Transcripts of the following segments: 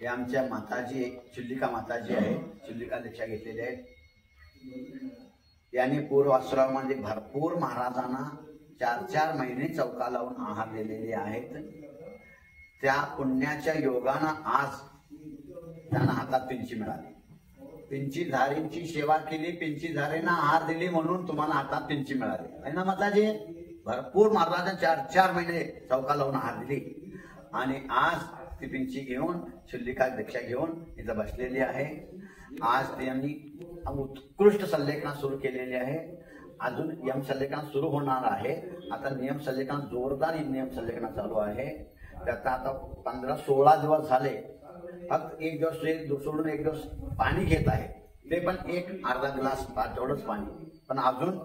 हे आमच्या माताजी चुल्लिका माताजी आहे, चुल्लिका दीक्षा घेतलेली आहे। यांनी पूर्वाश्रमामध्ये भरपूर महाराजांना 4-4 महिने चौका लावून आहार दिलेले आहेत। त्या पुण्याच्या योगानं आज त्यांना हातात पिंची मिळाली। पिंचीधारींची सेवा केली, पिंचीधारींना आहार दिली म्हणून तुम्हाला हातात पिंची मिळाली आहे ना माताजी। भरपूर महाराजांना 4-4 महिने चौका लावून आहार दिली आणि आज ती पिंची घेऊन चुल्लिका दीक्षा घेऊन इथं बसलेली आहे। आज त्यांनी उत्कृष्ट संलेखन सुरू केलेले आहे। अजून यम संलेखन सुरू होणार आहे। आता नियम संलेखन जोरदार नियम संलेखन चालू आहे। त्याचा आता 15-16 दिवस झाले। फक्त एक दिवस सोडून एक दिवस पाणी घेत आहे, ते पण एक अर्धा ग्लास तेवढंच पाणी। पण अजून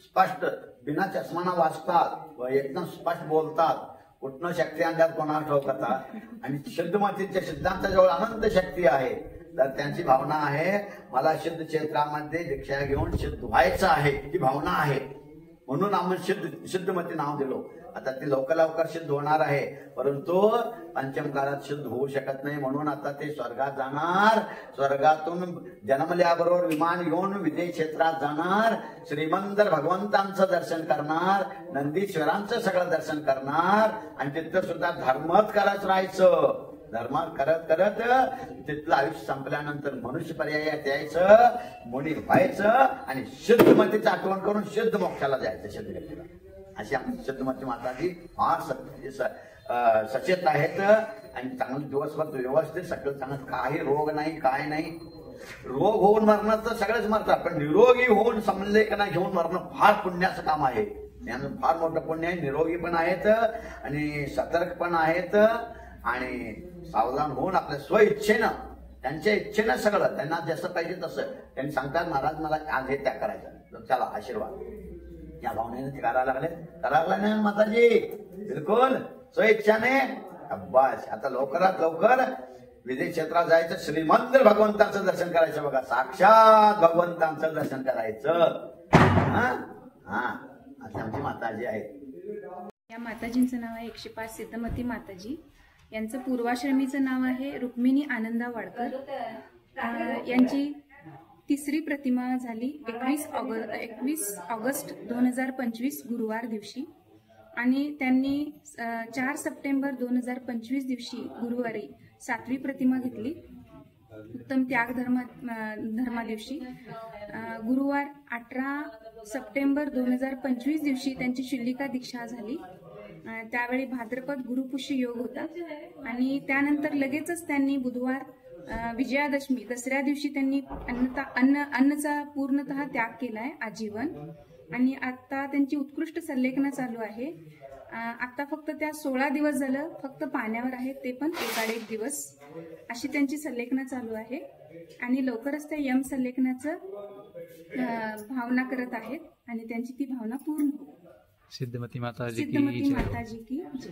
स्पष्ट बिना चष्मा वाचतात व एकदम स्पष्ट बोलतात। कुठनं शक्ती आणल्यात कोणाला ठोकता आणि शुद्धमतीच्या सिद्धांताजवळ अनंत शक्ती आहे। तर त्यांची भावना आहे मला शुद्ध क्षेत्रामध्ये दीक्षा घेऊन शुद्ध व्हायचं आहे, ही भावना आहे। म्हणून आम्ही शुद्धमती नाव दिलो। आता ती लवकर सिद्ध होणार आहे, परंतु पंचमकारात शुद्ध होऊ शकत नाही। म्हणून आता ते स्वर्गात जाणार, स्वर्गातून जन्मल्याबरोबर विमान घेऊन विदेश क्षेत्रात जाणार, श्रीमंत भगवंतांचं दर्शन करणार, नंदीश्वरांचं सगळं दर्शन करणार आणि तिथं सुद्धा धर्मच करत राहायचं। धर्म करत करत तिथलं आयुष्य संपल्यानंतर मनुष्य पर्यायात यायचं, मुनी व्हायचं आणि शुद्धमतीचं आठवण करून शुद्ध मोक्षाला जायचं शुद्ध व्यक्तीला। अशी आमची शुद्धमती माताजी फार सचेत आहेत आणि चांगले दिवसभर व्यवस्थित सगळं चांगलं, काही रोग नाही, काय नाही। रोग होऊन मरणं तर सगळेच मरतात, पण निरोगी होऊन संलेखना घेऊन मरणं फार पुण्याचं काम आहे। यानं फार मोठं पुण्य आहे। निरोगी पण आहेत आणि सतर्क पण आहेत आणि सावधान होऊन आपल्या स्वइच्छेनं, त्यांच्या इच्छेनं सगळं त्यांना जसं पाहिजे तसं त्यांनी सांगतात महाराज मला आज हे त्याग करायचं, चला आशीर्वाद। या भावनेने ते करायला लागले नाही माताजी, बिलकुल स्वइच्छाने। बस आता लवकरात लवकर विदेश क्षेत्रात जायचं, श्रीमंत भगवंतांचं दर्शन करायचं। बघा साक्षात भगवंतांचं दर्शन करायचं। अशी आमची माताजी आहे। या माताजींचं नाव आहे 105 सिद्धमती माताजी। यांचं पूर्वाश्रमीचं नाव आहे रुक्मिणी आनंदा वाडकर। यांची तिसरी प्रतिमा झाली 21 ऑगस्ट 2025 गुरुवार दिवशी आणि त्यांनी 4 सप्टेंबर 2025 दिवशी गुरुवारी 7वी प्रतिमा घेतली उत्तम त्याग धर्मा दिवशी। गुरुवार 18 सप्टेंबर 2025 दिवशी त्यांची चुल्लिका दीक्षा झाली। त्यावेळी भाद्रपद गुरुपुष्य योग होता आणि त्यानंतर लगेचच त्यांनी बुधवार विजयादशमी दसऱ्या दिवशी त्यांनी अन्नचा पूर्णतः त्याग केलाय आजीवन आणि आता त्यांची उत्कृष्ट संलेखन चालू आहे। आता फक्त त्या 16 दिवस झालं फक्त पाण्यावर आहेत, ते पण एकाडेक दिवस अशी त्यांची संलेखन चालू आहे आणि लवकरच त्या यम संलेखनाचं भावना करत आहेत आणि त्यांची ती भावना पूर्ण सिद्धमती माताजी की जय।